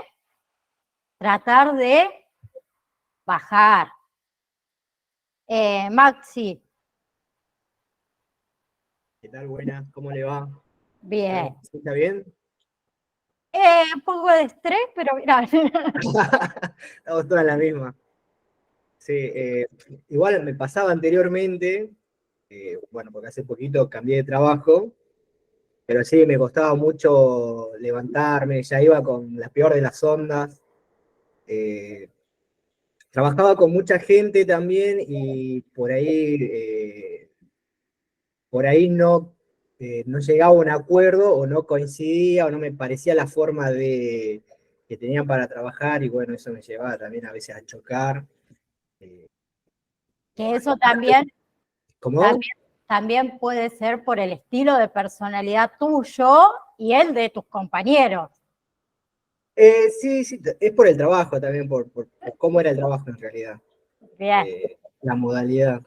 Speaker 1: tratar de bajar. Maxi.
Speaker 7: ¿Qué tal? Buenas, ¿cómo le va?
Speaker 1: Bien.
Speaker 7: ¿Está bien?
Speaker 1: Un poco de estrés, pero mirá.
Speaker 7: Estamos todas en la misma. Sí, igual me pasaba anteriormente, bueno, porque hace poquito cambié de trabajo, pero sí, me costaba mucho levantarme, ya iba con la peor de las ondas. Trabajaba con mucha gente también y por ahí no llegaba a un acuerdo o no coincidía o no me parecía la forma que tenían para trabajar y bueno, eso me llevaba también a veces a chocar.
Speaker 1: Que eso también,
Speaker 7: ¿Cómo?
Speaker 1: también puede ser por el estilo de personalidad tuyo y el de tus compañeros.
Speaker 7: Sí, es por el trabajo también, por cómo era el trabajo en realidad.
Speaker 1: Bien.
Speaker 7: La modalidad.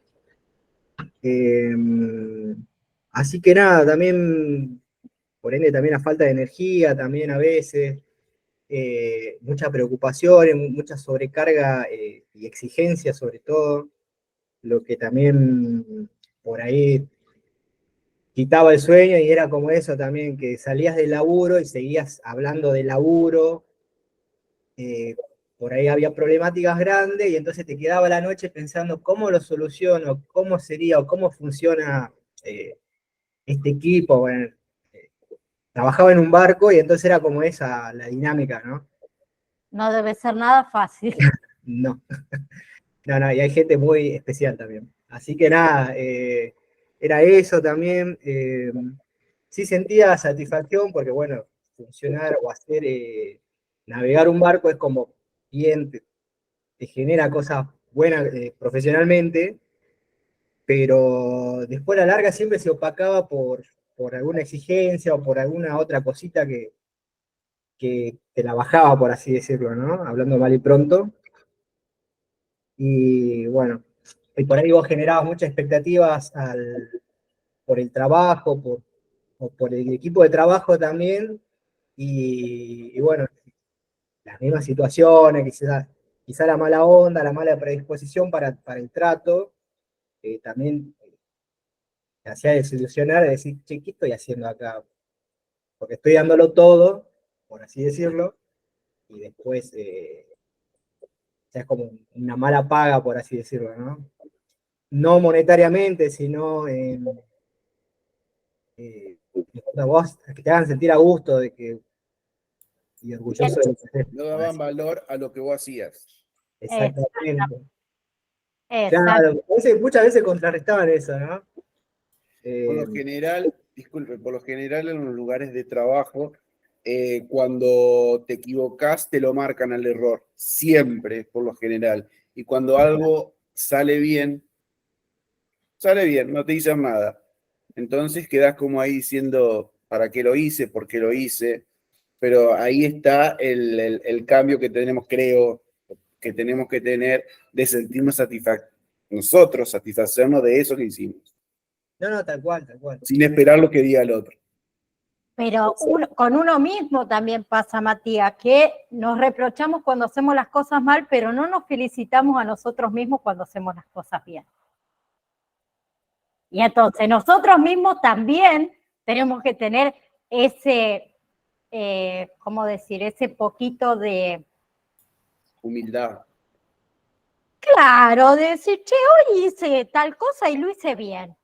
Speaker 7: Así que nada, también, por ende, también la falta de energía, también a veces, mucha preocupación, mucha sobrecarga y exigencia sobre todo, lo que también por ahí quitaba el sueño y era como eso también, que salías del laburo y seguías hablando del laburo, por ahí había problemáticas grandes y entonces te quedaba la noche pensando cómo lo soluciono, cómo sería o cómo funciona este equipo. Bueno, trabajaba en un barco y entonces era como esa la dinámica, ¿no?
Speaker 1: No debe ser nada fácil.
Speaker 7: No, no, y hay gente muy especial también. Así que nada, era eso también. Sí sentía satisfacción porque, bueno, funcionar o hacer, navegar un barco es como bien, te genera cosas buenas profesionalmente, pero después a la larga siempre se opacaba por alguna exigencia o por alguna otra cosita que te la bajaba, por así decirlo, ¿no? Hablando mal y pronto. Y bueno, y por ahí vos generabas muchas expectativas por el trabajo, o por el equipo de trabajo también, y bueno, las mismas situaciones, quizá la mala onda, la mala predisposición para el trato, también te hacía desilusionar de decir, che, ¿qué estoy haciendo acá? Porque estoy dándolo todo, por así decirlo, y después ya es como una mala paga, por así decirlo, ¿no? No monetariamente, sino vos, que te hagan sentir a gusto y orgulloso de lo que haces.
Speaker 2: No daban valor a lo que vos hacías.
Speaker 7: Exactamente.
Speaker 1: Exacto.
Speaker 7: Claro, muchas veces contrarrestaban eso, ¿no?
Speaker 2: Por lo general, disculpe, por lo general en los lugares de trabajo, cuando te equivocas, te lo marcan al error. Siempre, por lo general. Y cuando algo sale bien, no te dicen nada. Entonces quedás como ahí diciendo, para qué lo hice, por qué lo hice, pero ahí está el cambio que tenemos, creo, que tenemos que tener de sentirnos nosotros satisfacernos de eso que hicimos.
Speaker 7: No, tal cual, tal cual.
Speaker 2: Sin esperar lo que diga el otro.
Speaker 1: Pero con uno mismo también pasa, Matías, que nos reprochamos cuando hacemos las cosas mal, pero no nos felicitamos a nosotros mismos cuando hacemos las cosas bien. Y entonces nosotros mismos también tenemos que tener ese, ¿cómo decir? Ese poquito de...
Speaker 2: Humildad.
Speaker 1: Claro, de decir, che, hoy hice tal cosa y lo hice bien.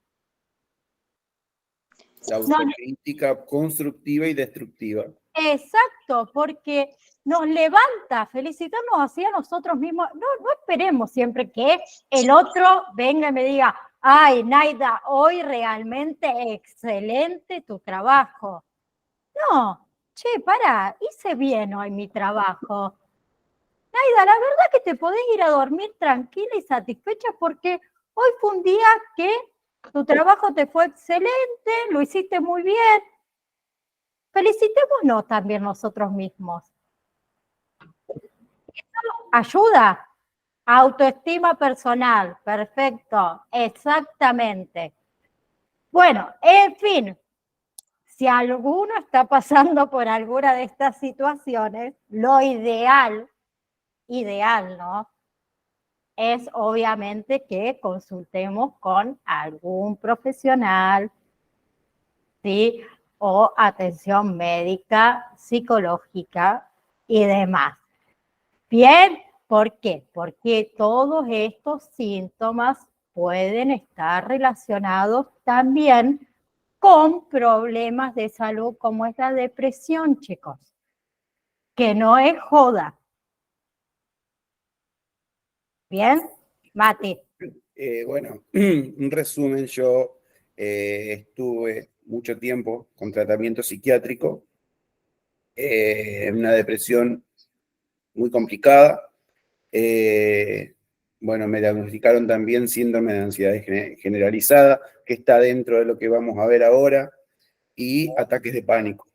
Speaker 2: La autocrítica constructiva y destructiva.
Speaker 1: Exacto, porque nos levanta, felicitarnos así a nosotros mismos. No esperemos siempre que el otro venga y me diga, ay, Naida, hoy realmente excelente tu trabajo. No, che, pará, hice bien hoy mi trabajo. Naida, la verdad que te podés ir a dormir tranquila y satisfecha porque hoy fue un día que tu trabajo te fue excelente, lo hiciste muy bien. Felicitémonos también nosotros mismos. Eso ayuda. Autoestima personal. Perfecto. Exactamente. Bueno, en fin. Si alguno está pasando por alguna de estas situaciones, lo ideal, ¿no? Es obviamente que consultemos con algún profesional, ¿sí? O atención médica, psicológica y demás. Bien, ¿por qué? Porque todos estos síntomas pueden estar relacionados también con problemas de salud como es la depresión, chicos, que no es joda. ¿Bien? Mati.
Speaker 2: Bueno, un resumen, yo estuve mucho tiempo con tratamiento psiquiátrico, una depresión muy complicada. Bueno, me diagnosticaron también síndrome de ansiedad generalizada, que está dentro de lo que vamos a ver ahora, y ataques de pánico.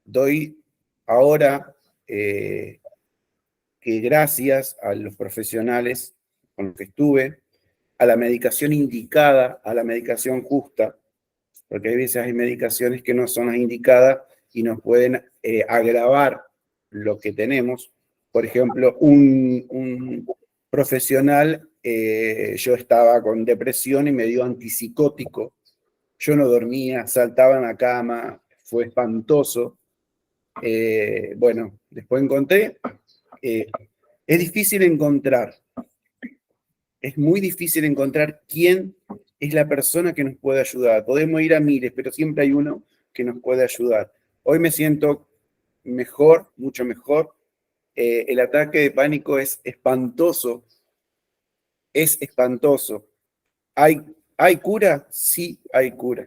Speaker 2: Doy ahora que gracias a los profesionales con los que estuve, a la medicación indicada, a la medicación justa, porque hay veces hay medicaciones que no son las indicadas y nos pueden agravar lo que tenemos. Por ejemplo, un profesional, yo estaba con depresión y me dio antipsicótico. Yo no dormía, saltaba en la cama, fue espantoso. Bueno, después encontré. Es difícil encontrar. Es muy difícil encontrar quién es la persona que nos puede ayudar. Podemos ir a miles, pero siempre hay uno que nos puede ayudar. Hoy me siento mejor, mucho mejor. El ataque de pánico es espantoso. Es espantoso. ¿Hay cura? Sí, hay cura.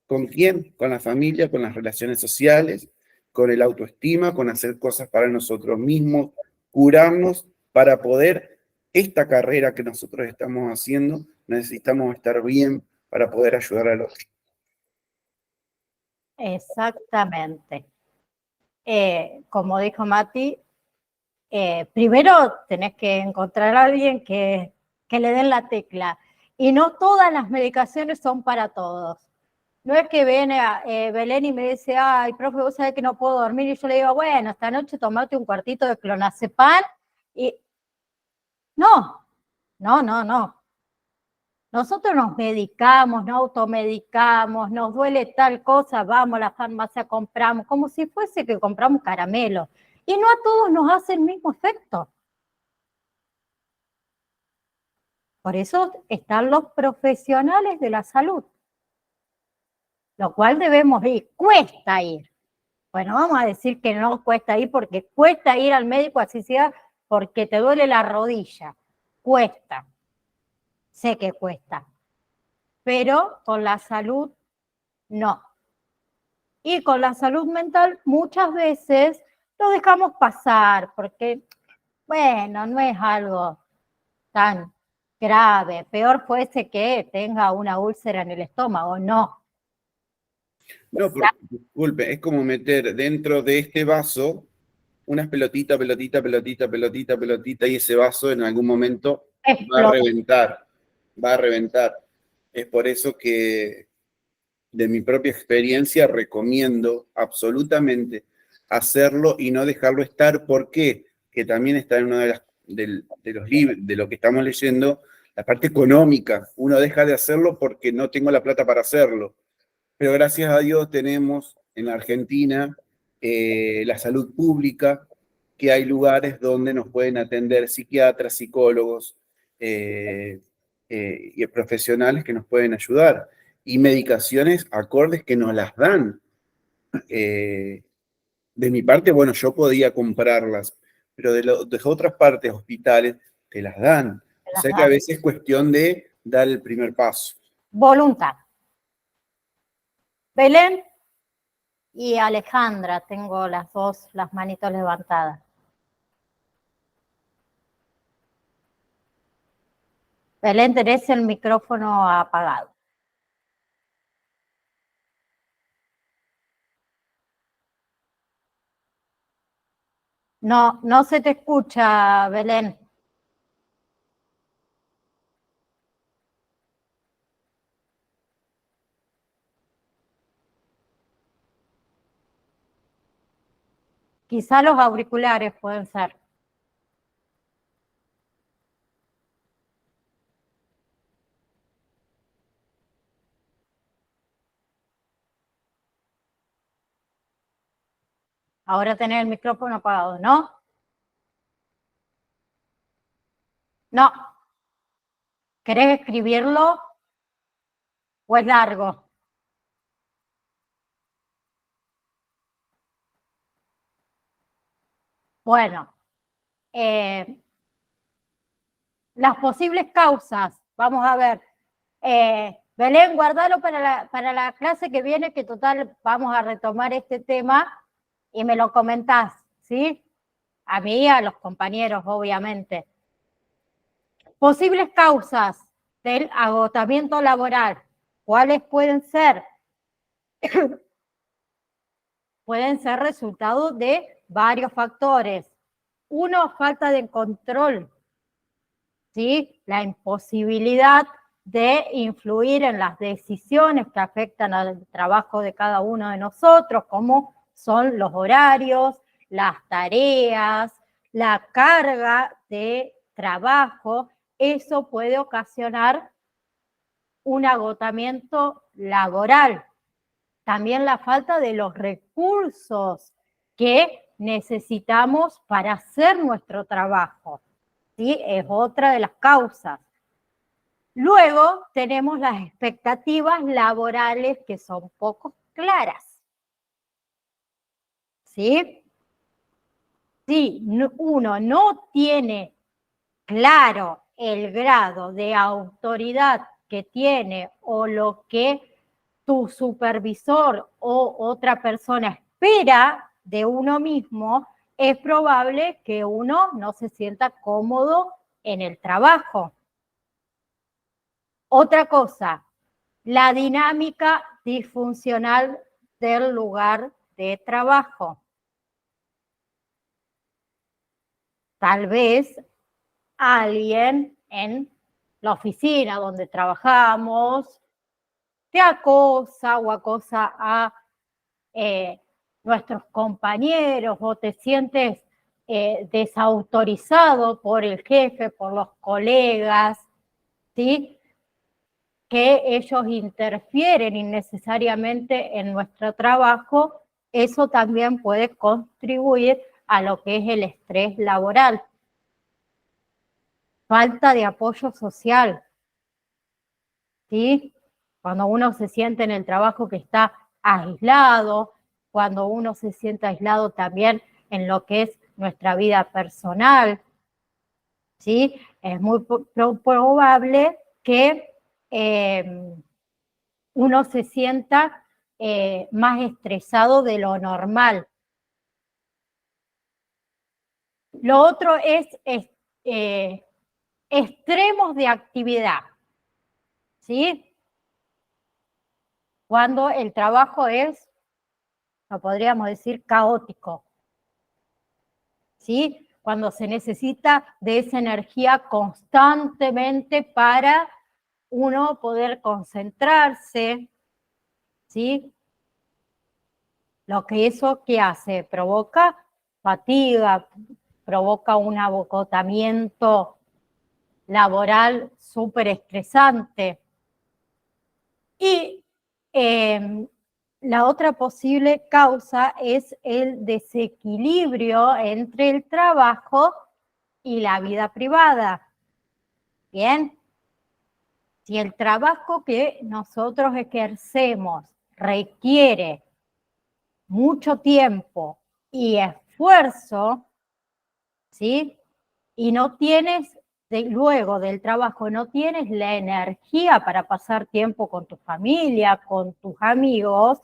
Speaker 2: ¿Con quién? Con la familia, con las relaciones sociales, con el autoestima, con hacer cosas para nosotros mismos, curarnos para poder, esta carrera que nosotros estamos haciendo, necesitamos estar bien para poder ayudar al otro.
Speaker 1: Exactamente. Como dijo Mati, primero tenés que encontrar a alguien que le den la tecla. Y no todas las medicaciones son para todos. No es que viene Belén y me dice, ay, profe, vos sabés que no puedo dormir. Y yo le digo, bueno, esta noche tomate un cuartito de clonazepam. Y no. Nosotros nos medicamos, nos automedicamos, nos duele tal cosa, vamos a la farmacia, compramos, como si fuese que compramos caramelo. Y no a todos nos hace el mismo efecto. Por eso están los profesionales de la salud, lo cual debemos ir. Cuesta ir. Bueno, vamos a decir que no cuesta ir porque cuesta ir al médico, así sea, porque te duele la rodilla. Cuesta. Sé que cuesta. Pero con la salud, no. Y con la salud mental muchas veces lo dejamos pasar porque, bueno, no es algo tan grave. Peor fuese que tenga una úlcera en el estómago, no.
Speaker 2: No, disculpe, es como meter dentro de este vaso unas pelotitas, pelotita, y ese vaso en algún momento va a reventar. Es por eso que de mi propia experiencia recomiendo absolutamente hacerlo y no dejarlo estar. ¿Por qué? Que también está en uno de los libros, de lo que estamos leyendo, la parte económica. Uno deja de hacerlo porque no tengo la plata para hacerlo. Pero gracias a Dios tenemos en la Argentina la salud pública, que hay lugares donde nos pueden atender psiquiatras, psicólogos y profesionales que nos pueden ayudar. Y medicaciones acordes que nos las dan. De mi parte, bueno, yo podía comprarlas, pero de otras partes, hospitales, te las dan. O sea que a veces es cuestión de dar el primer paso.
Speaker 1: Voluntad. Belén y Alejandra, tengo las dos, las manitos levantadas. Belén, tenés el micrófono apagado. No, no se te escucha, Belén. Quizá los auriculares pueden ser. Ahora tenés el micrófono apagado, ¿no? No. ¿Querés escribirlo o es largo? Bueno, las posibles causas, vamos a ver. Belén, guardalo para la clase que viene, que total vamos a retomar este tema y me lo comentás, ¿sí? A mí y a los compañeros, obviamente. Posibles causas del agotamiento laboral. ¿Cuáles pueden ser? Pueden ser resultado de varios factores. Uno, falta de control, ¿sí? La imposibilidad de influir en las decisiones que afectan al trabajo de cada uno de nosotros, como son los horarios, las tareas, la carga de trabajo. Eso puede ocasionar un agotamiento laboral. También la falta de los recursos que necesitamos para hacer nuestro trabajo, ¿sí? Es otra de las causas. Luego tenemos las expectativas laborales que son poco claras, ¿sí? Si uno no tiene claro el grado de autoridad que tiene o lo que tu supervisor o otra persona espera de uno mismo, es probable que uno no se sienta cómodo en el trabajo. Otra cosa, la dinámica disfuncional del lugar de trabajo. Tal vez alguien en la oficina donde trabajamos te acosa o acosa a nuestros compañeros o te sientes desautorizado por el jefe, por los colegas, ¿sí? Que ellos interfieren innecesariamente en nuestro trabajo, eso también puede contribuir a lo que es el estrés laboral. Falta de apoyo social, ¿sí? Cuando uno se siente en el trabajo que está aislado, cuando uno se siente aislado también en lo que es nuestra vida personal, ¿sí? Es muy probable que uno se sienta más estresado de lo normal. Lo otro es extremos de actividad, ¿sí? Cuando el trabajo es, lo podríamos decir, caótico, ¿sí? Cuando se necesita de esa energía constantemente para uno poder concentrarse, ¿sí? Lo que eso, ¿qué hace? Provoca fatiga, provoca un agotamiento laboral súper estresante. Y la otra posible causa es el desequilibrio entre el trabajo y la vida privada. ¿Bien? Si el trabajo que nosotros ejercemos requiere mucho tiempo y esfuerzo, ¿sí? Y no tienes, luego del trabajo, no tienes la energía para pasar tiempo con tu familia, con tus amigos,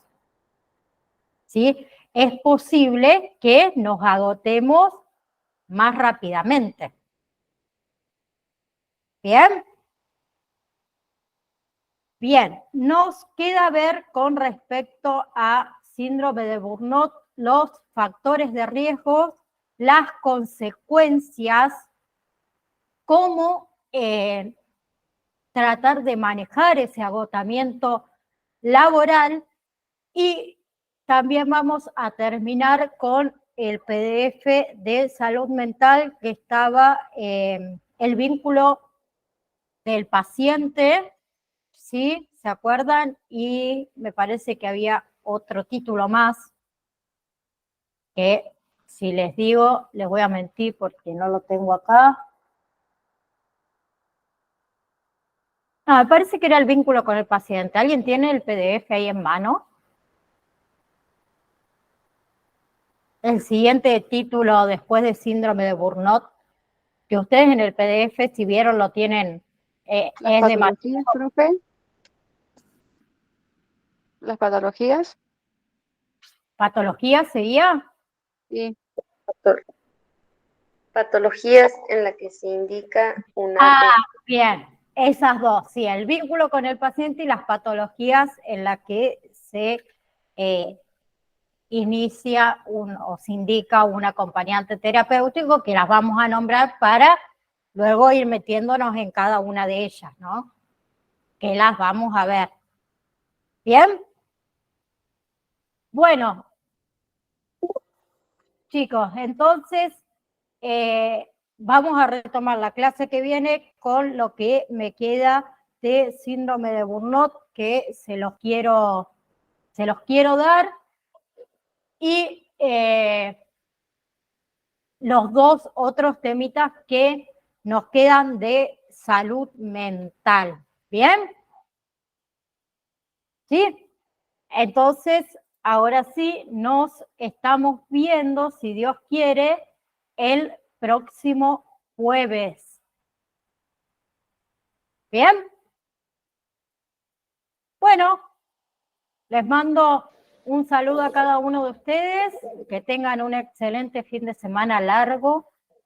Speaker 1: ¿sí? Es posible que nos agotemos más rápidamente. ¿Bien? Bien, nos queda ver con respecto a síndrome de Burnout los factores de riesgo, las consecuencias, cómo tratar de manejar ese agotamiento laboral, y también vamos a terminar con el PDF de salud mental que estaba el vínculo del paciente, ¿sí? ¿Se acuerdan? Y me parece que había otro título más que, si les digo, les voy a mentir porque no lo tengo acá. No, me parece que era el vínculo con el paciente. ¿Alguien tiene el PDF ahí en mano? El siguiente título después de síndrome de Burnout, que ustedes en el PDF, si vieron, lo tienen,
Speaker 8: ¿Las
Speaker 1: es
Speaker 8: patologías, profe? ¿Las patologías?
Speaker 1: ¿Patología sería?
Speaker 8: Sí.
Speaker 9: Patologías en la que se indica una...
Speaker 1: Bien, esas dos, sí, el vínculo con el paciente y las patologías en las que se inicia o se indica un acompañante terapéutico, que las vamos a nombrar para luego ir metiéndonos en cada una de ellas, ¿no? Que las vamos a ver. ¿Bien? Bueno, chicos, entonces vamos a retomar la clase que viene con lo que me queda de síndrome de Burnout, que se los quiero dar, y los dos otros temitas que nos quedan de salud mental. ¿Bien? ¿Sí? Entonces, ahora sí, nos estamos viendo, si Dios quiere, el próximo jueves. ¿Bien? Bueno, les mando un saludo a cada uno de ustedes, que tengan un excelente fin de semana largo,